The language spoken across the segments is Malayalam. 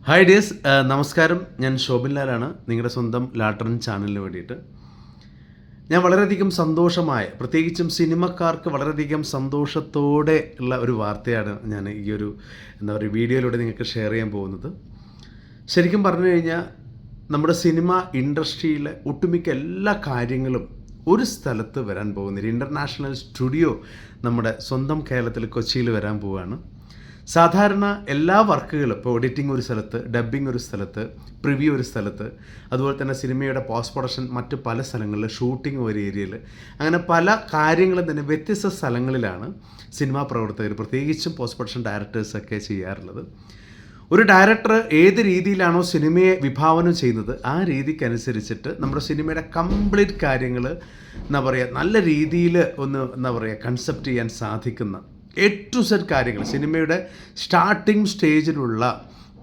ഹായ് ഡിയേഴ്സ്, നമസ്കാരം. ഞാൻ ശോഭിൻ ലാലാണ്, നിങ്ങളുടെ സ്വന്തം ലാട്രൻ ചാനലിന് വേണ്ടിയിട്ട്. ഞാൻ വളരെയധികം പ്രത്യേകിച്ചും സിനിമക്കാർക്ക് വളരെയധികം സന്തോഷത്തോടെ ഉള്ള ഒരു വാർത്തയാണ് ഞാൻ ഈ ഒരു വീഡിയോയിലൂടെ നിങ്ങൾക്ക് ഷെയർ ചെയ്യാൻ പോകുന്നത്. ശരിക്കും പറഞ്ഞു കഴിഞ്ഞാൽ നമ്മുടെ സിനിമ ഇൻഡസ്ട്രിയിലെ ഒട്ടുമിക്ക എല്ലാ കാര്യങ്ങളും ഒരു സ്ഥലത്ത് വരാൻ പോകുന്നൊരു ഇൻ്റർനാഷണൽ സ്റ്റുഡിയോ നമ്മുടെ സ്വന്തം കേരളത്തിൽ കൊച്ചിയിൽ വരാൻ പോവുകയാണ്. സാധാരണ എല്ലാ വർക്കുകളും ഇപ്പോൾ എഡിറ്റിംഗ് ഒരു സ്ഥലത്ത്, ഡബ്ബിംഗ് ഒരു സ്ഥലത്ത്, പ്രിവ്യൂ ഒരു സ്ഥലത്ത്, അതുപോലെ തന്നെ സിനിമയുടെ പോസ്റ്റ് പ്രൊഡക്ഷൻ മറ്റ് പല സ്ഥലങ്ങളിൽ, ഷൂട്ടിംഗ് ഒരു ഏരിയയിൽ, അങ്ങനെ പല കാര്യങ്ങളും തന്നെ വ്യത്യസ്ത സ്ഥലങ്ങളിലാണ് സിനിമാ പ്രവർത്തകർ, പ്രത്യേകിച്ചും പോസ്റ്റ് പ്രൊഡക്ഷൻ ഡയറക്ടേഴ്സൊക്കെ ചെയ്യാറുള്ളത്. ഒരു ഡയറക്ടർ ഏത് രീതിയിലാണോ സിനിമയെ വിഭാവനം ചെയ്യുന്നത് ആ രീതിക്കനുസരിച്ചിട്ട് നമ്മുടെ സിനിമയുടെ കംപ്ലീറ്റ് കാര്യങ്ങൾ നല്ല രീതിയിൽ കൺസെപ്റ്റ് ചെയ്യാൻ സാധിക്കുന്ന A to Z കാര്യങ്ങൾ, സിനിമയുടെ സ്റ്റാർട്ടിംഗ് സ്റ്റേജിലുള്ള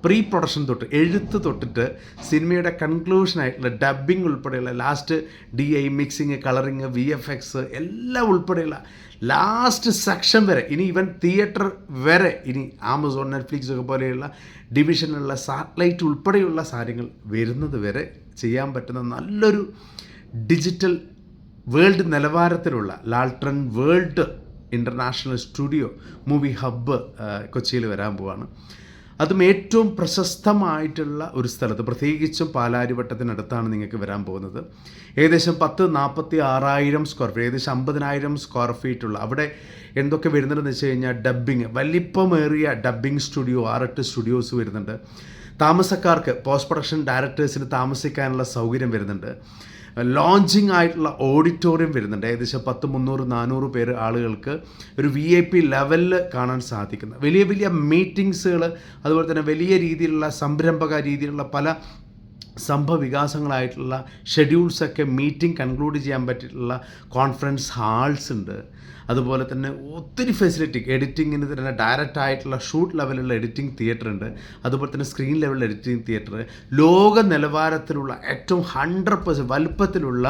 പ്രീ പ്രൊഡക്ഷൻ തൊട്ട്, എഴുത്ത് തൊട്ടിട്ട് സിനിമയുടെ കൺക്ലൂഷനായിട്ടുള്ള ഡബ്ബിംഗ് ഉൾപ്പെടെയുള്ള last DI, mixing, colouring, VFX എല്ലാം ഉൾപ്പെടെയുള്ള ലാസ്റ്റ് സെക്ഷൻ വരെ, ഇനി ഈവൻ തിയേറ്റർ വരെ, ഇനി ആമസോൺ, നെറ്റ്ഫ്ലിക്സ് ഒക്കെ പോലെയുള്ള ഡിവിഷനിലുള്ള സാറ്റലൈറ്റ് ഉൾപ്പെടെയുള്ള കാര്യങ്ങൾ വരുന്നത് വരെ ചെയ്യാൻ പറ്റുന്ന നല്ലൊരു ഡിജിറ്റൽ വേൾഡ് നിലവാരത്തിലുള്ള ലാൾട്രൻ world international studio movie hub കൊച്ചിയിൽ വരാൻ പോവാണ്. അതും ഏറ്റവും പ്രശസ്തമായിട്ടുള്ള ഒരു സ്ഥലത്ത്, പ്രത്യേകിച്ചും പാലാരിവട്ടത്തിനടുത്താണ് നിങ്ങൾക്ക് വരാൻ പോകുന്നത്. ഏകദേശം 46,000 സ്ക്വയർ ഫീറ്റ്, ഏകദേശം 50,000 സ്ക്വയർ ഫീറ്റുള്ള അവിടെ എന്തൊക്കെ വരുന്നുണ്ടെന്ന് വെച്ച് കഴിഞ്ഞാൽ ഡബ്ബിങ്, വലിപ്പമേറിയ ഡബ്ബിംഗ് സ്റ്റുഡിയോ 6-8 സ്റ്റുഡിയോസ് വരുന്നുണ്ട്. താമസക്കാർക്ക്, പോസ്റ്റ് പ്രൊഡക്ഷൻ ഡയറക്ടേഴ്സിന് താമസിക്കാനുള്ള സൗകര്യം വരുന്നുണ്ട്. ലോഞ്ചിങ് ആയിട്ടുള്ള ഓഡിറ്റോറിയം വരുന്നുണ്ട്. ഏകദേശം 300-400 പേര് ആളുകൾക്ക് ഒരു VIP ലെവലിൽ കാണാൻ സാധിക്കുന്ന വലിയ വലിയ മീറ്റിങ്സുകൾ, അതുപോലെ തന്നെ വലിയ രീതിയിലുള്ള സംരംഭക രീതിയിലുള്ള പല സംഭവവികാസങ്ങളായിട്ടുള്ള ഷെഡ്യൂൾസൊക്കെ മീറ്റിംഗ് കൺക്ലൂഡ് ചെയ്യാൻ പറ്റിയിട്ടുള്ള കോൺഫറൻസ് ഹാൾസ് ഉണ്ട്. അതുപോലെ തന്നെ ഒത്തിരി ഫെസിലിറ്റി, എഡിറ്റിങ്ങിന് തന്നെ ഡയറക്റ്റ് ആയിട്ടുള്ള ഷൂട്ട് ലെവലുള്ള എഡിറ്റിംഗ് തിയേറ്റർ ഉണ്ട്. അതുപോലെ തന്നെ സ്ക്രീൻ ലെവലിൽ എഡിറ്റിംഗ് തിയേറ്റർ, ലോക നിലവാരത്തിലുള്ള ഏറ്റവും 100% വലുപ്പത്തിലുള്ള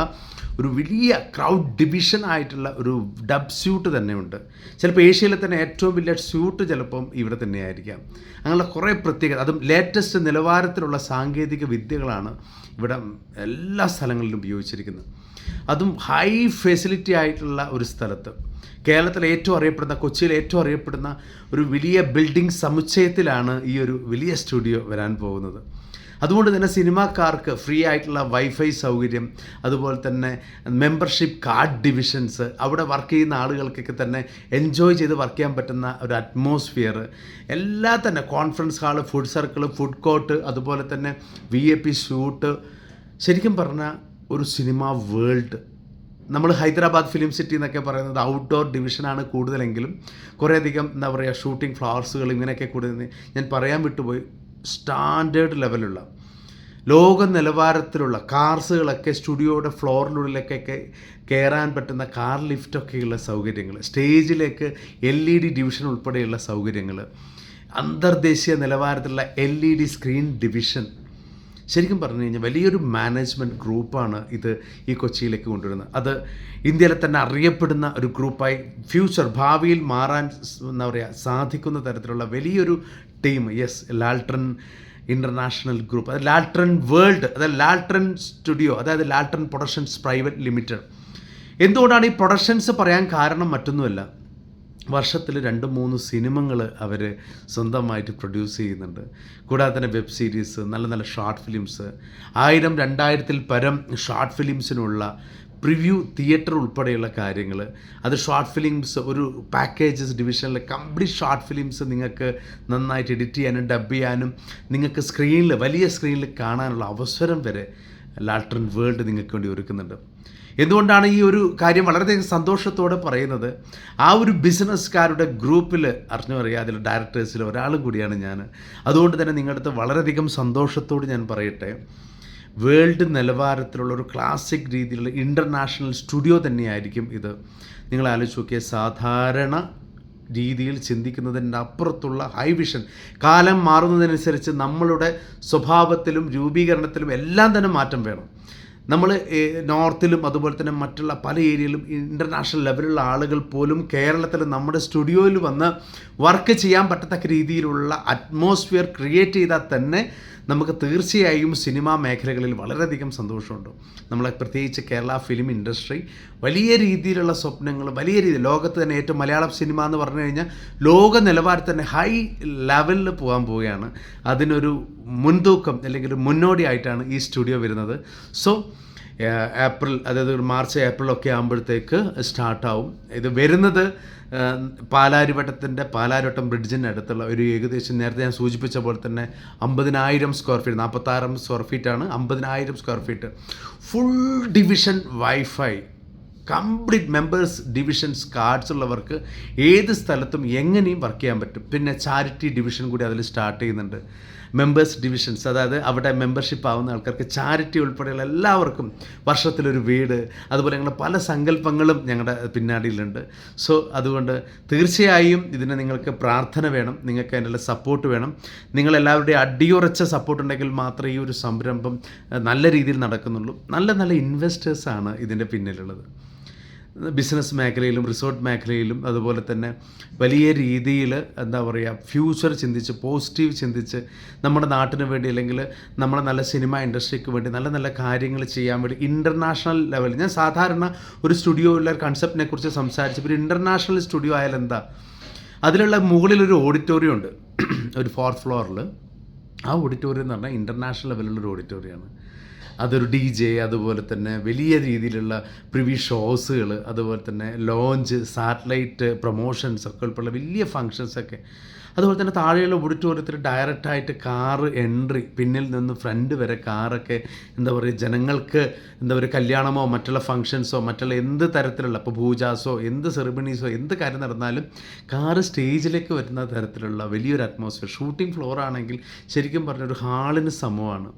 ഒരു വലിയ ക്രൗഡ് ഡിവിഷൻ ആയിട്ടുള്ള ഒരു ഡബ് സ്യൂട്ട് തന്നെ ഉണ്ട്. ചിലപ്പോൾ ഏഷ്യയിലെ തന്നെ ഏറ്റവും വലിയ സ്യൂട്ട് ചിലപ്പം ഇവിടെ തന്നെയായിരിക്കാം. അങ്ങനെയുള്ള കുറേ പ്രത്യേകത, അതും ലേറ്റസ്റ്റ് നിലവാരത്തിലുള്ള സാങ്കേതിക വിദ്യകളാണ് ഇവിടെ എല്ലാ സ്ഥലങ്ങളിലും ഉപയോഗിച്ചിരിക്കുന്നത്. അതും ഹൈ ഫെസിലിറ്റി ആയിട്ടുള്ള ഒരു സ്ഥലത്ത്, കേരളത്തിലെ ഏറ്റവും അറിയപ്പെടുന്ന, കൊച്ചിയിലെ ഏറ്റവും അറിയപ്പെടുന്ന ഒരു വലിയ ബിൽഡിംഗ് സമുച്ചയത്തിലാണ് ഈ ഒരു വലിയ സ്റ്റുഡിയോ വരാൻ പോകുന്നത്. അതുകൊണ്ട് തന്നെ സിനിമാക്കാർക്ക് ഫ്രീ ആയിട്ടുള്ള വൈഫൈ സൗകര്യം, അതുപോലെ തന്നെ മെമ്പർഷിപ്പ് കാർഡ് ഡിവിഷൻസ്, അവിടെ വർക്ക് ചെയ്യുന്ന ആളുകൾക്കൊക്കെ തന്നെ എൻജോയ് ചെയ്ത് വർക്ക് ചെയ്യാൻ പറ്റുന്ന ഒരു അറ്റ്മോസ്ഫിയർ, എല്ലാം തന്നെ conference hall, food circle, food court, അതുപോലെ തന്നെ VIP ഷൂട്ട്, ശരിക്കും പറഞ്ഞാൽ ഒരു സിനിമ വേൾഡ്. നമ്മൾ ഹൈദരാബാദ് ഫിലിം സിറ്റി എന്നൊക്കെ പറയുന്നത് ഔട്ട്ഡോർ ഡിവിഷനാണ് കൂടുതലെങ്കിലും കുറേയധികം ഷൂട്ടിംഗ് ഫ്ലവേഴ്സുകൾ ഇങ്ങനെയൊക്കെ കൂടുതൽ, ഞാൻ പറയാൻ വിട്ടുപോയി, സ്റ്റാൻഡേർഡ് ലെവലുള്ള ലോക നിലവാരത്തിലുള്ള കാർസുകളൊക്കെ സ്റ്റുഡിയോയുടെ ഫ്ലോറിനുള്ളിലേക്കൊക്കെ കയറാൻ പറ്റുന്ന കാർ ലിഫ്റ്റൊക്കെയുള്ള സൗകര്യങ്ങൾ, സ്റ്റേജിലേക്ക് LED ഡിവിഷൻ ഉൾപ്പെടെയുള്ള സൗകര്യങ്ങൾ, അന്തർദേശീയ നിലവാരത്തിലുള്ള LED സ്ക്രീൻ ഡിവിഷൻ. ശരിക്കും പറഞ്ഞു കഴിഞ്ഞാൽ വലിയൊരു മാനേജ്മെൻറ്റ് ഗ്രൂപ്പാണ് ഇത് ഈ കൊച്ചിയിലേക്ക് കൊണ്ടുവരുന്നത്. അത് ഇന്ത്യയിലെ തന്നെ അറിയപ്പെടുന്ന ഒരു ഗ്രൂപ്പായി ഭാവിയിൽ മാറാൻ സാധിക്കുന്ന തരത്തിലുള്ള വലിയൊരു ടീം. യെസ്, ലാൾട്രൻ ഇൻ്റർനാഷണൽ ഗ്രൂപ്പ്, അത് ലാൾട്രൻ വേൾഡ്, അതായത് ലാൾട്രൻ സ്റ്റുഡിയോ, അതായത് ലാൾട്രൻ പ്രൊഡക്ഷൻസ് പ്രൈവറ്റ് ലിമിറ്റഡ്. എന്തുകൊണ്ടാണ് ഈ പ്രൊഡക്ഷൻസ് പറയാൻ കാരണം? മറ്റൊന്നുമല്ല, വർഷത്തിൽ 2-3 സിനിമകൾ അവർ സ്വന്തമായിട്ട് പ്രൊഡ്യൂസ് ചെയ്യുന്നുണ്ട്. കൂടാതെ തന്നെ വെബ് സീരീസ്, നല്ല നല്ല ഷോർട്ട് ഫിലിംസ്, 1000-2000 പരം ഷോർട്ട് ഫിലിംസിനുള്ള പ്രിവ്യൂ തിയേറ്റർ ഉൾപ്പെടെയുള്ള കാര്യങ്ങൾ. അത് ഷോർട്ട് ഫിലിംസ് ഒരു പാക്കേജസ് ഡിവിഷനിൽ കംപ്ലീറ്റ് ഷോർട്ട് ഫിലിംസ് നിങ്ങൾക്ക് നന്നായിട്ട് എഡിറ്റ് ചെയ്യാനും ഡബ് ചെയ്യാനും നിങ്ങൾക്ക് സ്ക്രീനിൽ, വലിയ സ്ക്രീനിൽ കാണാനുള്ള അവസരം വരെ ലാൾട്രൻ വേൾഡ് നിങ്ങൾക്ക് വേണ്ടി ഒരുക്കുന്നുണ്ട്. എന്തുകൊണ്ടാണ് ഈ ഒരു കാര്യം വളരെയധികം സന്തോഷത്തോടെ പറയുന്നത്? ആ ഒരു ബിസിനസ്സുകാരുടെ ഗ്രൂപ്പിൽ അറിയാതിൽ ഡയറക്ടേഴ്സിൽ ഒരാളും കൂടിയാണ് ഞാൻ. അതുകൊണ്ട് തന്നെ നിങ്ങളുടെ അടുത്ത് വളരെയധികം സന്തോഷത്തോട് ഞാൻ പറയട്ടെ, വേൾഡ് നിലവാരത്തിലുള്ള ഒരു ക്ലാസിക് രീതിയിലുള്ള ഇൻ്റർനാഷണൽ സ്റ്റുഡിയോ തന്നെയായിരിക്കും ഇത്. നിങ്ങൾ ആലോചിച്ച് നോക്കിയ സാധാരണ രീതിയിൽ ചിന്തിക്കുന്നതിൻ്റെ അപ്പുറത്തുള്ള ഹൈ വിഷൻ, കാലം മാറുന്നതിനനുസരിച്ച് നമ്മളുടെ സ്വഭാവത്തിലും രൂപീകരണത്തിലും എല്ലാം തന്നെ മാറ്റം വേണം. നമ്മൾ നോർത്തിലും അതുപോലെ തന്നെ മറ്റുള്ള പല ഏരിയയിലും ഇൻ്റർനാഷണൽ ലെവലുള്ള ആളുകൾ പോലും കേരളത്തിൽ നമ്മുടെ സ്റ്റുഡിയോയിൽ വന്ന് വർക്ക് ചെയ്യാൻ പറ്റത്തക്ക രീതിയിലുള്ള അറ്റ്മോസ്ഫിയർ ക്രിയേറ്റ് ചെയ്താൽ തന്നെ നമുക്ക് തീർച്ചയായും സിനിമാ മേഖലകളിൽ വളരെയധികം സന്തോഷമുണ്ട്. നമ്മളെ പ്രത്യേകിച്ച് കേരള ഫിലിം ഇൻഡസ്ട്രി വലിയ രീതിയിലുള്ള സ്വപ്നങ്ങൾ, വലിയ രീതിയിൽ ലോകത്ത് തന്നെ ഏറ്റവും മലയാളം സിനിമ എന്ന് പറഞ്ഞു കഴിഞ്ഞാൽ ലോക നിലവാരത്തിൽ തന്നെ ഹൈ ലെവലിൽ പോകാൻ പോവുകയാണ്. അതിനൊരു മുൻതൂക്കം അല്ലെങ്കിൽ ഒരു മുന്നോടിയായിട്ടാണ് ഈ സ്റ്റുഡിയോ വരുന്നത്. സോ ഏപ്രിൽ, അതായത് ഒരു മാർച്ച് ഏപ്രിലൊക്കെ ആകുമ്പോഴത്തേക്ക് സ്റ്റാർട്ടാവും. ഇത് വരുന്നത് പാലാരിവട്ടം ബ്രിഡ്ജിൻ്റെ അടുത്തുള്ള ഒരു ഏകദേശം നേരത്തെ ഞാൻ സൂചിപ്പിച്ച പോലെ തന്നെ 50,000 സ്ക്വയർ ഫീറ്റ്, 46 സ്ക്വയർ ഫീറ്റാണ്, 50,000 square feet, full division wifi, complete members divisions cards ഉള്ളവർക്ക് ഏത് സ്ഥലത്തും എങ്ങനെയും വർക്ക് ചെയ്യാൻ പറ്റും. പിന്നെ ചാരിറ്റി ഡിവിഷൻ കൂടി അതിൽ സ്റ്റാർട്ട് ചെയ്യുന്നുണ്ട്. മെമ്പേഴ്സ് ഡിവിഷൻസ്, അതായത് അവിടെ മെമ്പർഷിപ്പ് ആവുന്ന ആൾക്കാർക്ക് ചാരിറ്റി ഉൾപ്പെടെയുള്ള എല്ലാവർക്കും വർഷത്തിലൊരു വീട്, അതുപോലെ ഞങ്ങളുടെ പല സങ്കല്പങ്ങളും ഞങ്ങളുടെ പിന്നാടിയിലുണ്ട്. സോ അതുകൊണ്ട് തീർച്ചയായും ഇതിന് നിങ്ങൾക്ക് പ്രാർത്ഥന വേണം, നിങ്ങൾക്ക് അതിനുള്ള സപ്പോർട്ട് വേണം. നിങ്ങളെല്ലാവരുടെയും അടിയുറച്ച സപ്പോർട്ട് ഉണ്ടെങ്കിൽ മാത്രമേ ഈ ഒരു സംരംഭം നല്ല രീതിയിൽ നടക്കുന്നുള്ളൂ. നല്ല നല്ല ഇൻവെസ്റ്റേഴ്സാണ് ഇതിൻ്റെ പിന്നിലുള്ളത്. ബിസിനസ് മേഖലയിലും റിസോർട്ട് മേഖലയിലും അതുപോലെ തന്നെ വലിയ രീതിയിൽ എന്താ പറയുക, ഫ്യൂച്ചർ ചിന്തിച്ച്, പോസിറ്റീവ് ചിന്തിച്ച്, നമ്മുടെ നാട്ടിന് വേണ്ടി അല്ലെങ്കിൽ നമ്മുടെ നല്ല സിനിമ ഇൻഡസ്ട്രിക്ക് വേണ്ടി നല്ല നല്ല കാര്യങ്ങൾ ചെയ്യാൻ വേണ്ടി ഇൻ്റർനാഷണൽ ലെവലിൽ, ഞാൻ സാധാരണ ഒരു സ്റ്റുഡിയോയിലെ കൺസെപ്റ്റിനെ കുറിച്ച് സംസാരിച്ചപ്പോൾ ഒരു ഇൻ്റർനാഷണൽ സ്റ്റുഡിയോ ആയാൽ എന്താ, അതിലുള്ള മുകളിലൊരു ഓഡിറ്റോറിയം ഉണ്ട്, ഒരു 4th ഫ്ലോറിൽ. ആ ഓഡിറ്റോറിയം എന്ന് പറഞ്ഞാൽ ഇൻ്റർനാഷണൽ ലെവലിലുള്ളൊരു ഓഡിറ്റോറിയമാണ്. അതൊരു DJ, അതുപോലെ തന്നെ വലിയ രീതിയിലുള്ള പ്രിവ്യൂ ഷോസുകൾ, അതുപോലെ തന്നെ ലോഞ്ച്, സാറ്റലൈറ്റ് പ്രൊമോഷൻസ് ഒക്കെ ഉൾപ്പെടെ വലിയ ഫങ്ഷൻസൊക്കെ. അതുപോലെ തന്നെ താഴെയുള്ള ഓഡിറ്റോറിയത്തിൽ ഡയറക്റ്റായിട്ട് കാറ് എൻട്രി, പിന്നിൽ നിന്ന് ഫ്രണ്ട് വരെ കാറൊക്കെ എന്താ പറയുക, ജനങ്ങൾക്ക് എന്താ പറയുക, കല്യാണമോ മറ്റുള്ള ഫങ്ഷൻസോ മറ്റുള്ള എന്ത് തരത്തിലുള്ള, ഇപ്പോൾ പൂജാസോ എന്ത് സെറിമണീസോ എന്ത് കാര്യം നടന്നാലും കാറ് സ്റ്റേജിലേക്ക് വരുന്ന തരത്തിലുള്ള വലിയൊരു അറ്റ്മോസ്ഫിയർ. ഷൂട്ടിംഗ് ഫ്ലോർ ആണെങ്കിൽ ശരിക്കും പറഞ്ഞൊരു ഹാളിന് സമമാണ്.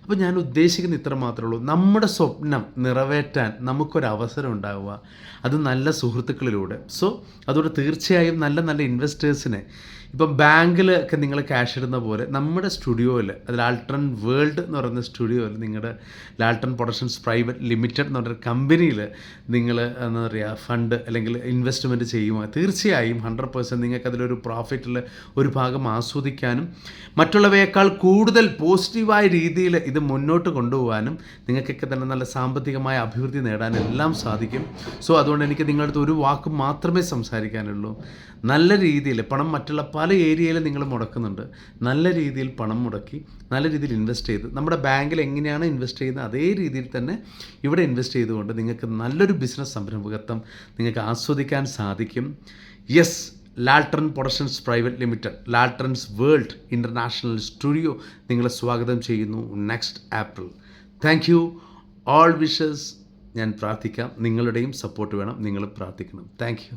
അപ്പോൾ ഞാൻ ഉദ്ദേശിക്കുന്ന ഇത്ര മാത്രമേ ഉള്ളൂ, നമ്മുടെ സ്വപ്നം നിറവേറ്റാൻ നമുക്കൊരവസരം ഉണ്ടാവുക, അത് നല്ല സുഹൃത്തുക്കളിലൂടെ. സോ അതുകൊണ്ട് തീർച്ചയായും നല്ല നല്ല ഇൻവെസ്റ്റേഴ്സിനെ, ഇപ്പം ബാങ്കിലൊക്കെ നിങ്ങൾ ക്യാഷ് ഇടുന്ന പോലെ നമ്മുടെ സ്റ്റുഡിയോയിൽ, അത് ലാൾട്ടൺ വേൾഡ് എന്ന് പറയുന്ന സ്റ്റുഡിയോയിൽ, നിങ്ങളുടെ ലാൾട്ടൺ പ്രൊഡക്ഷൻസ് പ്രൈവറ്റ് ലിമിറ്റഡ് എന്ന് പറഞ്ഞൊരു കമ്പനിയിൽ നിങ്ങൾ എന്താ പറയുക ഫണ്ട് അല്ലെങ്കിൽ ഇൻവെസ്റ്റ്മെൻറ്റ് ചെയ്യുമ്പോൾ തീർച്ചയായും 100% നിങ്ങൾക്ക് അതിലൊരു പ്രോഫിറ്റിൽ ഒരു ഭാഗം ആസ്വദിക്കാനും മറ്റുള്ളവയേക്കാൾ കൂടുതൽ പോസിറ്റീവായ രീതിയിൽ ഇത് മുന്നോട്ട് കൊണ്ടുപോകാനും നിങ്ങൾക്കൊക്കെ തന്നെ നല്ല സാമ്പത്തികമായ അഭിവൃദ്ധി നേടാനും എല്ലാം സാധിക്കും. സോ അതുകൊണ്ട് എനിക്ക് നിങ്ങളുടെ അടുത്ത് ഒരു വാക്ക് മാത്രമേ സംസാരിക്കാനുള്ളൂ. നല്ല രീതിയിൽ പണം മറ്റുള്ള പല ഏരിയയിലും നിങ്ങൾ മുടക്കുന്നുണ്ട്. നല്ല രീതിയിൽ പണം മുടക്കി നല്ല രീതിയിൽ ഇൻവെസ്റ്റ് ചെയ്ത്, നമ്മുടെ ബാങ്കിൽ എങ്ങനെയാണ് ഇൻവെസ്റ്റ് ചെയ്യുന്നത് അതേ രീതിയിൽ തന്നെ ഇവിടെ ഇൻവെസ്റ്റ് ചെയ്തുകൊണ്ട് നിങ്ങൾക്ക് നല്ലൊരു ബിസിനസ് സംരംഭകത്വം നിങ്ങൾക്ക് ആസ്വദിക്കാൻ സാധിക്കും. Yes, Lalton productions private limited, Lalton's world international studio നിങ്ങളെ സ്വാഗതം ചെയ്യുന്നു next April. Thank you, all wishes. ഞാൻ പ്രാർത്ഥിക്കാം, നിങ്ങളുടെയും സപ്പോർട്ട് വേണം, നിങ്ങൾ പ്രാർത്ഥിക്കണം. Thank U.